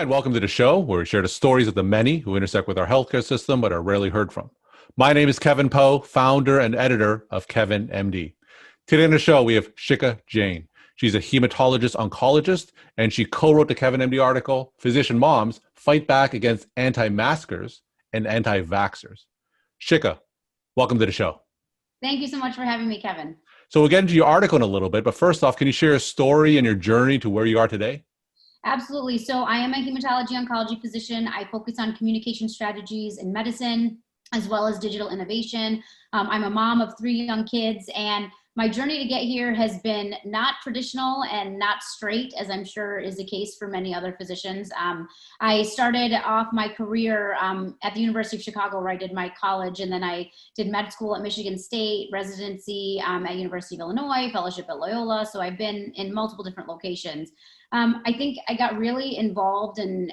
Hi, and welcome to the show where we share the stories of the many who intersect with our healthcare system but are rarely heard from. My name is Kevin Poe, founder and editor of KevinMD. Today on the show, we have Shikha Jain. She's a hematologist-oncologist, and she co-wrote the KevinMD article, Physician Moms Fight Back Against Anti-Maskers and Anti-Vaxxers. Shikha, welcome to the show. Thank you so much for having me, Kevin. So we'll get into your article in a little bit, but first off, can you share a story and your journey to where you are today? Absolutely. So I am a hematology-oncology physician. I focus on communication strategies in medicine, as well as digital innovation. I'm a mom of 3 young kids, and my journey to get here has been not traditional and not straight, as I'm sure is the case for many other physicians. I started off my career at the University of Chicago, where I did my college, and then I did med school at Michigan State, residency at University of Illinois, fellowship at Loyola. So I've been in multiple different locations. I think I got really involved and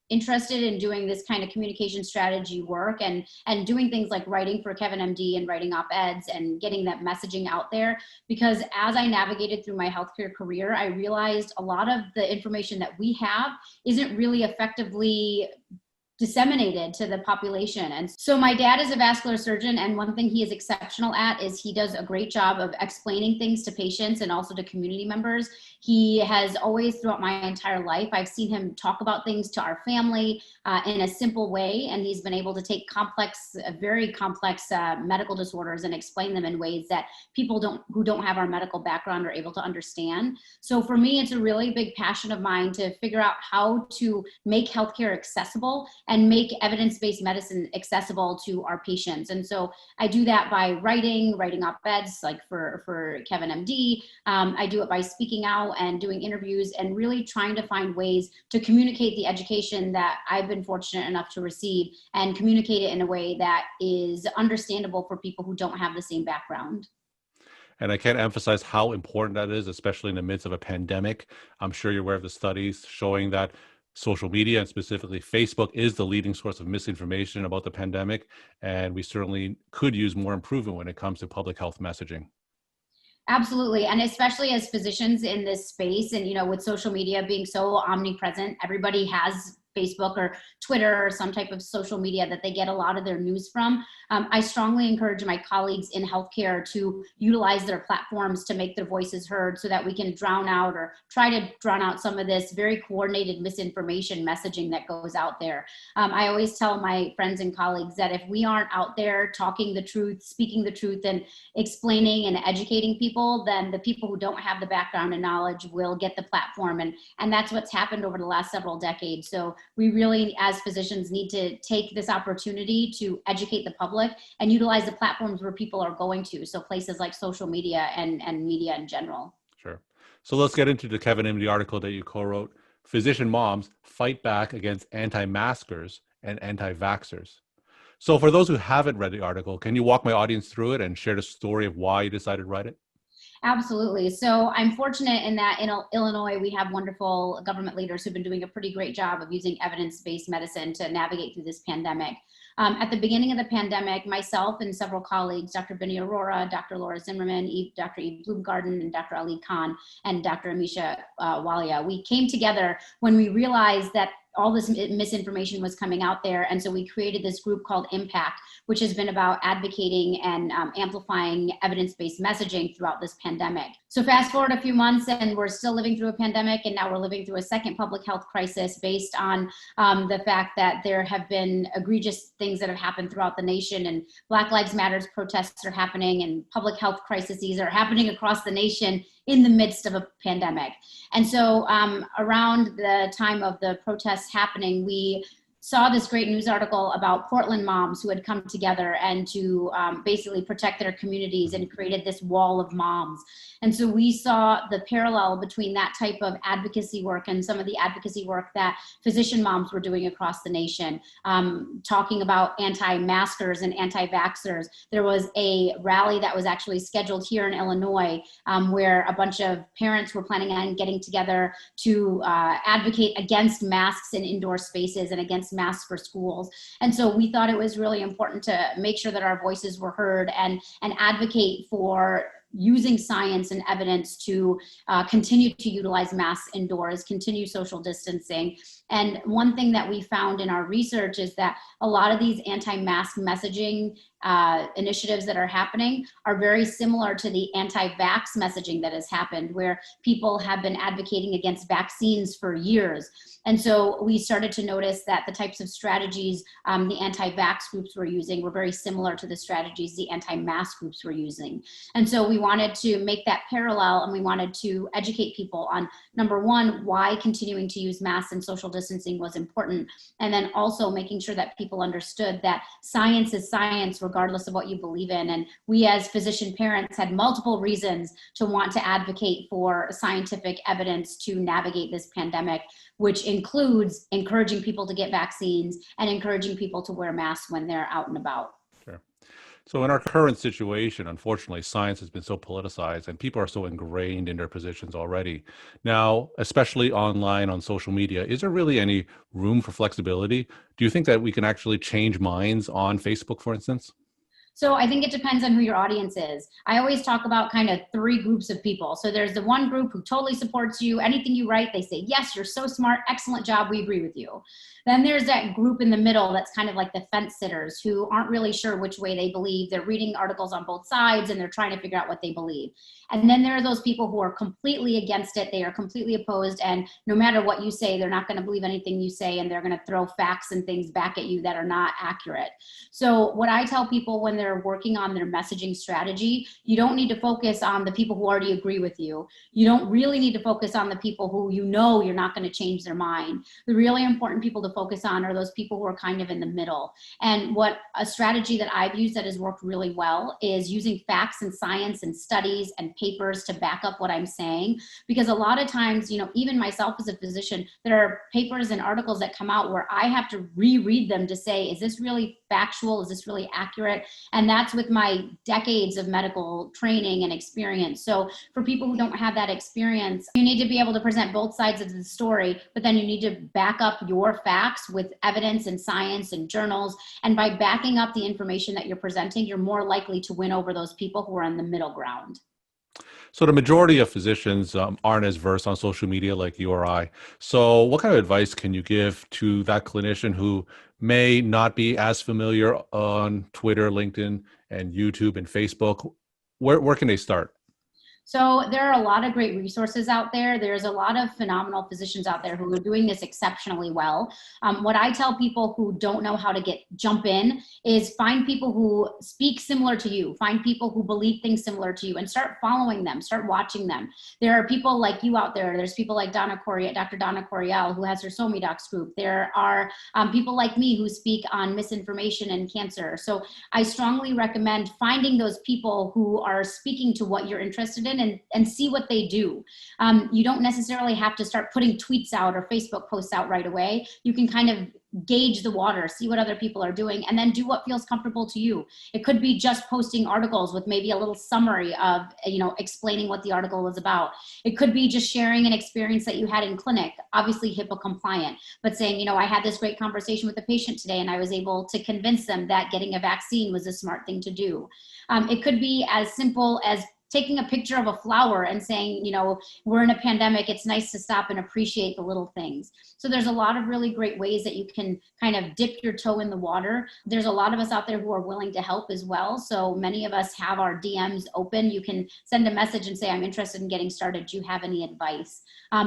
interested in doing this kind of communication strategy work and doing things like writing for KevinMD and writing op-eds and getting that messaging out there. Because as I navigated through my healthcare career, I realized a lot of the information that we have isn't really effectively disseminated to the population. And so my dad is a vascular surgeon, and one thing he is exceptional at is he does a great job of explaining things to patients and also to community members. He has always, throughout my entire life, I've seen him talk about things to our family in a simple way, and he's been able to take complex, very complex medical disorders and explain them in ways that people who don't have our medical background are able to understand. So for me, it's a really big passion of mine to figure out how to make healthcare accessible and make evidence-based medicine accessible to our patients. And so I do that by writing op-eds like for KevinMD. I do it by speaking out and doing interviews and really trying to find ways to communicate the education that I've been fortunate enough to receive and communicate it in a way that is understandable for people who don't have the same background. And I can't emphasize how important that is, especially in the midst of a pandemic. I'm sure you're aware of the studies showing that social media, and specifically Facebook, is the leading source of misinformation about the pandemic. And we certainly could use more improvement when it comes to public health messaging. Absolutely. And especially as physicians in this space, and, with social media being so omnipresent, everybody has Facebook or Twitter or some type of social media that they get a lot of their news from. I strongly encourage my colleagues in healthcare to utilize their platforms to make their voices heard so that we can drown out or try to drown out some of this very coordinated misinformation messaging that goes out there. I always tell my friends and colleagues that if we aren't out there talking the truth, speaking the truth, and explaining and educating people, then the people who don't have the background and knowledge will get the platform. And that's what's happened over the last several decades. So we really, as physicians, need to take this opportunity to educate the public and utilize the platforms where people are going to. So places like social media and media in general. Sure. So let's get into the KevinMD article that you co-wrote, Physician Moms Fight Back Against Anti-Maskers and Anti-Vaxxers. So for those who haven't read the article, can you walk my audience through it and share the story of why you decided to write it? Absolutely. So I'm fortunate in that in Illinois, we have wonderful government leaders who've been doing a pretty great job of using evidence-based medicine to navigate through this pandemic. At the beginning of the pandemic, myself and several colleagues, Dr. Binny Arora, Dr. Laura Zimmerman, Dr. Eve Bloomgarden, and Dr. Ali Khan, and Dr. Amisha Walia, we came together when we realized that all this misinformation was coming out there. And so we created this group called Impact, which has been about advocating and amplifying evidence-based messaging throughout this pandemic. So fast forward a few months and we're still living through a pandemic, and now we're living through a second public health crisis based on the fact that there have been egregious things that have happened throughout the nation, and Black Lives Matters protests are happening and public health crises are happening across the nation in the midst of a pandemic. And so around the time of the protests happening, we saw this great news article about Portland moms who had come together and to basically protect their communities and created this wall of moms. And so we saw the parallel between that type of advocacy work and some of the advocacy work that physician moms were doing across the nation, talking about anti-maskers and anti-vaxxers. There was a rally that was actually scheduled here in Illinois where a bunch of parents were planning on getting together to advocate against masks in indoor spaces and against masks for schools. And so we thought it was really important to make sure that our voices were heard and advocate for using science and evidence to continue to utilize masks indoors, continue social distancing. And one thing that we found in our research is that a lot of these anti-mask messaging initiatives that are happening are very similar to the anti-vax messaging that has happened, where people have been advocating against vaccines for years. And so we started to notice that the types of strategies the anti-vax groups were using were very similar to the strategies the anti-mask groups were using. And so we wanted to make that parallel, and we wanted to educate people on, number one, why continuing to use masks and social distancing was important. And then also making sure that people understood that science is science regardless of what you believe in. And we as physician parents had multiple reasons to want to advocate for scientific evidence to navigate this pandemic, which includes encouraging people to get vaccines and encouraging people to wear masks when they're out and about. Sure. So in our current situation, unfortunately, science has been so politicized and people are so ingrained in their positions already. Now, especially online on social media, is there really any room for flexibility? Do you think that we can actually change minds on Facebook, for instance? So I think it depends on who your audience is. I always talk about kind of three groups of people. So there's the one group who totally supports you. Anything you write, they say, yes, you're so smart. Excellent job. We agree with you. Then there's that group in the middle that's kind of like the fence sitters who aren't really sure which way they believe. They're reading articles on both sides and they're trying to figure out what they believe. And then there are those people who are completely against it. They are completely opposed. And no matter what you say, they're not going to believe anything you say. And they're going to throw facts and things back at you that are not accurate. So what I tell people when they're working on their messaging strategy, you don't need to focus on the people who already agree with you. You don't really need to focus on the people who you know you're not going to change their mind. The really important people to focus on are those people who are kind of in the middle. And what a strategy that I've used that has worked really well is using facts and science and studies and papers to back up what I'm saying. Because a lot of times, you know, even myself as a physician, there are papers and articles that come out where I have to reread them to say, is this really factual? Is this really accurate? And that's with my decades of medical training and experience. So for people who don't have that experience, you need to be able to present both sides of the story, but then you need to back up your facts with evidence and science and journals. And by backing up the information that you're presenting, you're more likely to win over those people who are in the middle ground. So the majority of physicians aren't as versed on social media like you or I. So what kind of advice can you give to that clinician who may not be as familiar on Twitter, LinkedIn, and YouTube and Facebook? Where can they start? So there are a lot of great resources out there. There's a lot of phenomenal physicians out there who are doing this exceptionally well. What I tell people who don't know how to jump in is find people who speak similar to you, find people who believe things similar to you, and start following them, start watching them. There are people like you out there. There's people like Dr. Donna Coriel, who has her So Me Docs group. There are people like me who speak on misinformation and cancer. So I strongly recommend finding those people who are speaking to what you're interested in and see what they do. You don't necessarily have to start putting tweets out or Facebook posts out right away. You can kind of gauge the water, see what other people are doing, and then do what feels comfortable to you. It could be just posting articles with maybe a little summary of, explaining what the article was about. It could be just sharing an experience that you had in clinic, obviously HIPAA compliant, but saying, I had this great conversation with a patient today and I was able to convince them that getting a vaccine was a smart thing to do. It could be as simple as taking a picture of a flower and saying, we're in a pandemic, it's nice to stop and appreciate the little things. So there's a lot of really great ways that you can kind of dip your toe in the water. There's a lot of us out there who are willing to help as well. So many of us have our DMs open. You can send a message and say, I'm interested in getting started. Do you have any advice?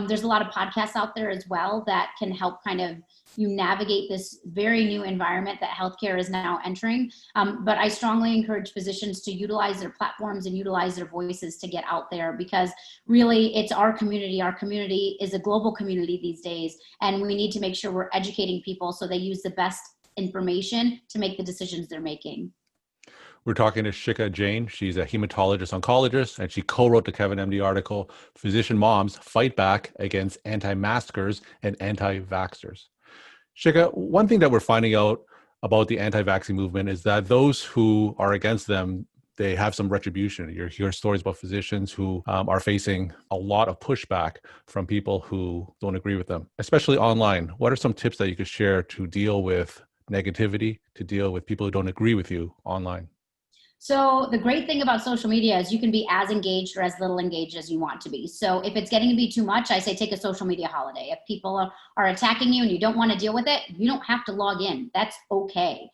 There's a lot of podcasts out there as well that can help kind of you navigate this very new environment that healthcare is now entering. But I strongly encourage physicians to utilize their platforms and utilize their voices to get out there, because really it's our community. Our community is a global community these days, and we need to make sure we're educating people so they use the best information to make the decisions they're making. We're talking to Shikha Jain. She's a hematologist-oncologist, and she co-wrote the KevinMD article, Physician Moms Fight Back Against Anti-Maskers and Anti-Vaxxers. Shikha, one thing that we're finding out about the anti-vaccine movement is that those who are against them, they have some retribution. You hear stories about physicians who are facing a lot of pushback from people who don't agree with them, especially online. What are some tips that you could share to deal with negativity, to deal with people who don't agree with you online? So the great thing about social media is you can be as engaged or as little engaged as you want to be. So if it's getting to be too much, I say take a social media holiday. If people are attacking you and you don't want to deal with it, you don't have to log in. That's okay.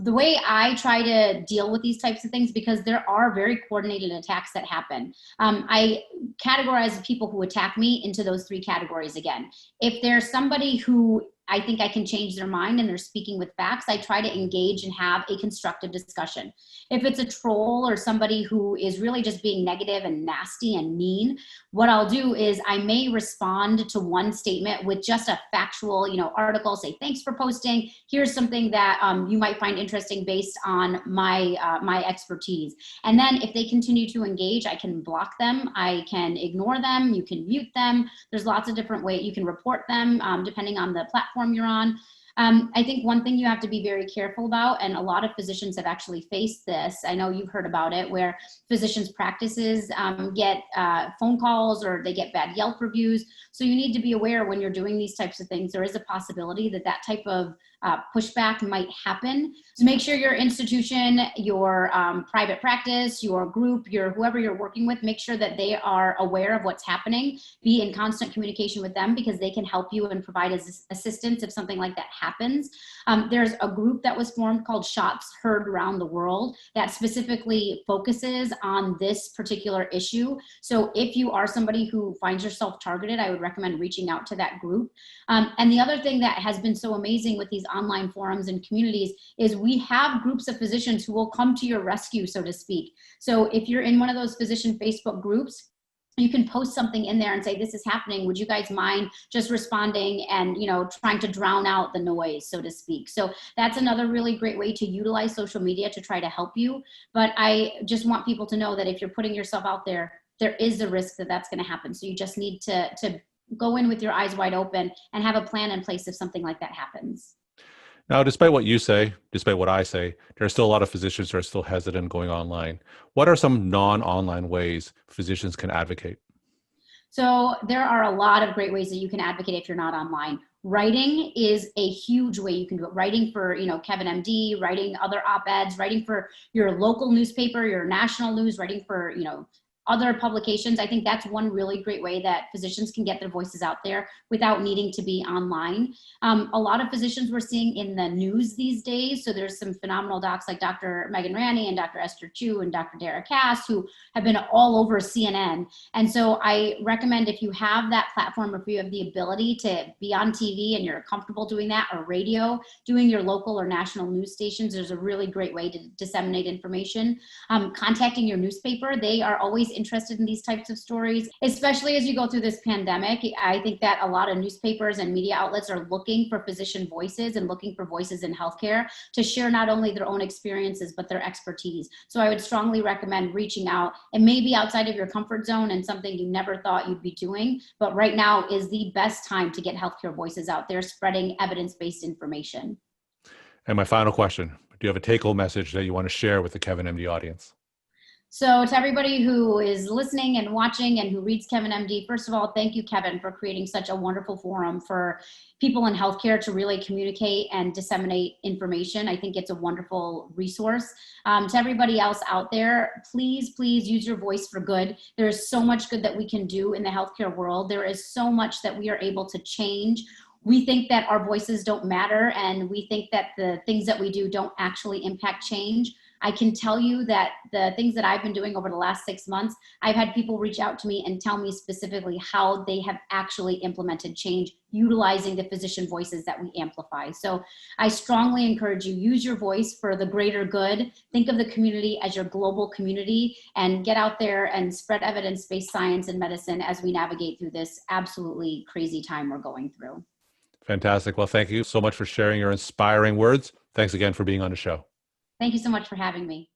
The way I try to deal with these types of things, because there are very coordinated attacks that happen. I categorize people who attack me into those three categories again. If there's somebody who I think I can change their mind and they're speaking with facts, I try to engage and have a constructive discussion. If it's a troll or somebody who is really just being negative and nasty and mean, what I'll do is I may respond to one statement with just a factual, article, say, thanks for posting. Here's something that you might find interesting based on my expertise. And then if they continue to engage, I can block them. I can ignore them. You can mute them. There's lots of different ways. You can report them depending on the platform you're on. I think one thing you have to be very careful about, and a lot of physicians have actually faced this, I know you've heard about it, where physicians' practices get phone calls or they get bad Yelp reviews. So you need to be aware when you're doing these types of things, there is a possibility that that type of pushback might happen. So make sure your institution, your private practice, your group, your whoever you're working with, make sure that they are aware of what's happening. Be in constant communication with them because they can help you and provide assistance if something like that happens. There's a group that was formed called Shots Heard Around the World that specifically focuses on this particular issue. So if you are somebody who finds yourself targeted, I would recommend reaching out to that group. And the other thing that has been so amazing with these online forums and communities is we have groups of physicians who will come to your rescue, so to speak. So if you're in one of those physician Facebook groups, you can post something in there and say, this is happening. Would you guys mind just responding and, trying to drown out the noise, so to speak. So that's another really great way to utilize social media to try to help you. But I just want people to know that if you're putting yourself out there, there is a risk that that's going to happen. So you just need to go in with your eyes wide open and have a plan in place if something like that happens. Now, despite what you say, despite what I say, there are still a lot of physicians who are still hesitant going online. What are some non-online ways physicians can advocate? So there are a lot of great ways that you can advocate if you're not online. Writing is a huge way you can do it. Writing for, KevinMD, writing other op-eds, writing for your local newspaper, your national news, writing for, other publications. I think that's one really great way that physicians can get their voices out there without needing to be online. A lot of physicians we're seeing in the news these days. So there's some phenomenal docs like Dr. Megan Ranney and Dr. Esther Chu and Dr. Dara Cass who have been all over CNN. And so I recommend if you have that platform, if you have the ability to be on TV and you're comfortable doing that, or radio, doing your local or national news stations, there's a really great way to disseminate information. Contacting your newspaper, they are always interested in these types of stories, especially as you go through this pandemic. I think that a lot of newspapers and media outlets are looking for physician voices and looking for voices in healthcare to share not only their own experiences, but their expertise. So I would strongly recommend reaching out. It may be outside of your comfort zone and something you never thought you'd be doing, but right now is the best time to get healthcare voices out there spreading evidence-based information. And my final question, do you have a take-home message that you want to share with the KevinMD audience? So to everybody who is listening and watching and who reads KevinMD, first of all, thank you, Kevin, for creating such a wonderful forum for people in healthcare to really communicate and disseminate information. I think it's a wonderful resource. To everybody else out there, please use your voice for good. There is so much good that we can do in the healthcare world. There is so much that we are able to change. We think that our voices don't matter, and we think that the things that we do don't actually impact change. I can tell you that the things that I've been doing over the last 6 months, I've had people reach out to me and tell me specifically how they have actually implemented change utilizing the physician voices that we amplify. So I strongly encourage you, use your voice for the greater good. Think of the community as your global community and get out there and spread evidence-based science and medicine as we navigate through this absolutely crazy time we're going through. Fantastic. Well, thank you so much for sharing your inspiring words. Thanks again for being on the show. Thank you so much for having me.